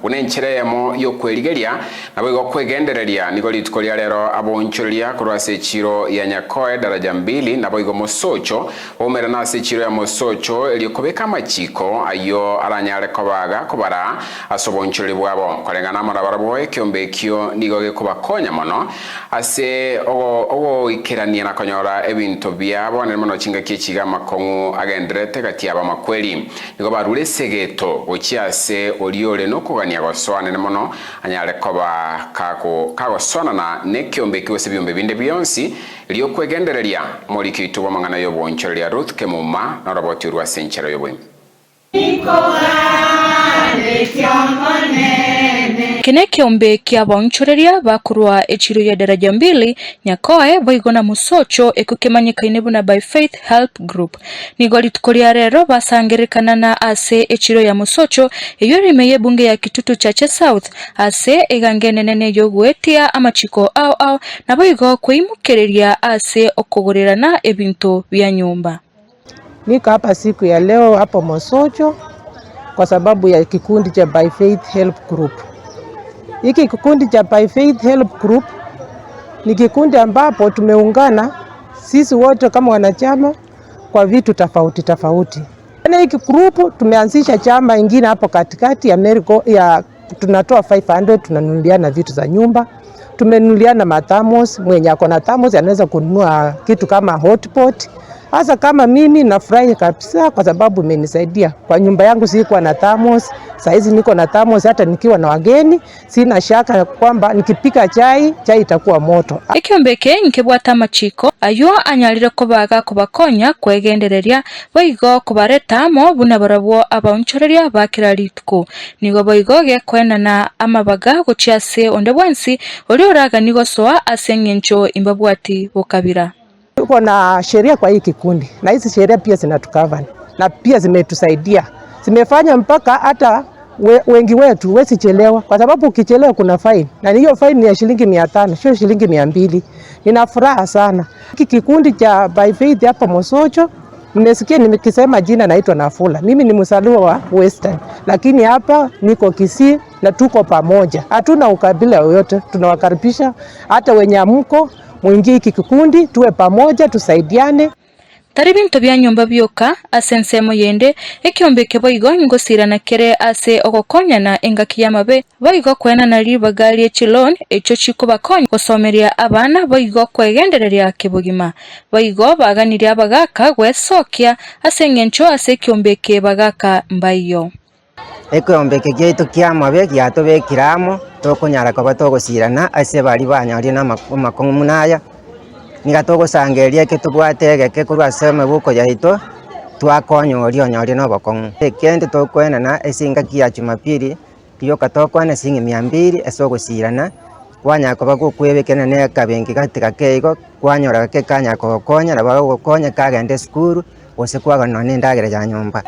unencheremo yo kwerigeria nabo igokwegendereria nigo litukoria rero abonchoria kurwase chiro ya Nyakoe daraja 2 nabo igo Mosocho omera na se chiro ya Mosocho eliokobeka machiko ayo aranyare kobaga kubara asobonchori bwabo korengana marabara boye kiombekio nigo gekobakonya mono ase ogo ikirania na konyora ebinto byabo nerimo chinga kichiga makongu agendrete gati aba makweli nigo barure segeto ochiase oliole no kugania goswana nemono anyare koba kagoswana na nekiombekio se byombe binde byonsi lyokwegendereria muri kitubwa mangana yo bonchoria Ruth Kemuma na roboti rwa senchero yo bwe Kene kiombe kia bonchoreria bakurwa echiro ya daraja 2 Nyakoe boigona Mosocho ekukemanyika inebuna by Faith Help Group nigo litukoria rero basangerekana na ase echiro ya Mosocho iyo rimeye bunge ya Kitutu Chache South ase egangenenene yogwetia amachiko au na boigo kwimukereria ase okogorerana ebinto bya nyumba. Niko hapa siku ya leo hapo Mosocho kwa sababu ya kikundi cha By Faith Help Group. Hiki kikundi cha By Faith Help Group ni kikundi ambapo tumeungana sisi wote kama wanachama kwa vitu tofauti. Na hiki group tumeanzisha chama ingine hapo katikati ya Merigo ya tunatoa 500 tunanunuliana vitu za nyumba. Tumenunuliana mathamos, mwenye ako na thamos anaweza kununua kitu kama hotpot. Hasa kama mimi nafurahi kabisa kwa sababu imenisaidia. Kwa nyumba yangu sikuwa na thamos, saizi niko na thamos hata nikiwa na wageni, sina shaka kwamba nikipika chai itakuwa moto. Ekiombeke nkebwata machiko ayo anyalire kobaga kobakonya kwegendereria boigo kobaretamo buna barabwo abonchoreria bakiralitko nigo boigo gekwenana amabaga gochiase onde bwansi oli oraga nigo soa asengencho imbabwati bokabira. Tuko na sheria kwa hii kikundi na hizi sheria pia zinatukava na pia zimetusaidia. Zimefanya mpaka hata wengi wetu wesichelewa kwa sababu ukichelewa kuna fine. Na hiyo fine ni ya shilingi 500, sio shilingi 200. Nina furaha sana. Hiki kikundi cha By Faith hapa Mosocho, nimesikia nimekisema jina naitwa Nafula. Mimi ni mzaliwa wa Western, lakini hapa niko Kisii na tuko pamoja. Hatuna ukabila yoyote, tunawakaribisha hata wenye mko mwingie hiki kikundi tuwe pamoja tusaidiane. Taribinto bya nyumba byoka asensemo yende ekiombeke boigo ngosira na kere ase ogokonya na engaki yamabe boigo kwena na libagali echilon echo chiko bakonya gosomeria abana boigo kwegendereria kibugima boigo baganira abagaka gwesokia asengencho ase kiombeke bagaka mbaiyo ekiombeke gyeito kyamabe gyatobekiramo tokonyara koba togosirana ase bali banyari na makomunaya Nigatogo sangeria ketubwategeke kurwaseme buko yaito twakonyoria onyori no bokongu ekende tokwena na esinga kia Jumapili kiyo katokwana singi 200 esogosirana kwanya ko bagokwebekena ne kabengi gatika keigo kwanyora ke kanya ko konya na bagokonya kagende skuru ose kwaga none ndagere ya nyumba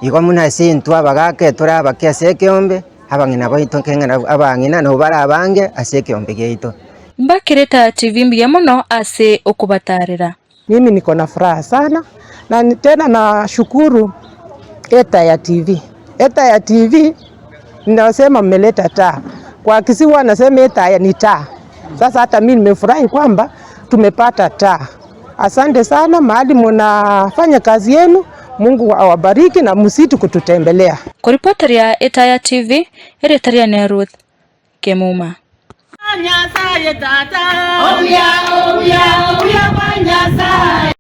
igo muna sintu abagake turaba kesekeombe abangina boito kengena abangina no barabange asekeombe geito Mbakireta TV mbiyamono ase okubatarira. Mimi niko na furaha sana na tena na shukuru Eta ya TV. Eta ya TV ninasema mmeleta taa. Kwa Kisiwa nasema Eta ya ni taa. Sasa hata mimi nimefurahi kwamba tumepata taa. Asante sana mahali mnafanya kazi yenu. Mungu awabariki na msitu kututembelea. Kwa ripoti ya Eta ya TV, Eretaria ne Ruth Kemuma. Nya sa ye tata, omya omya.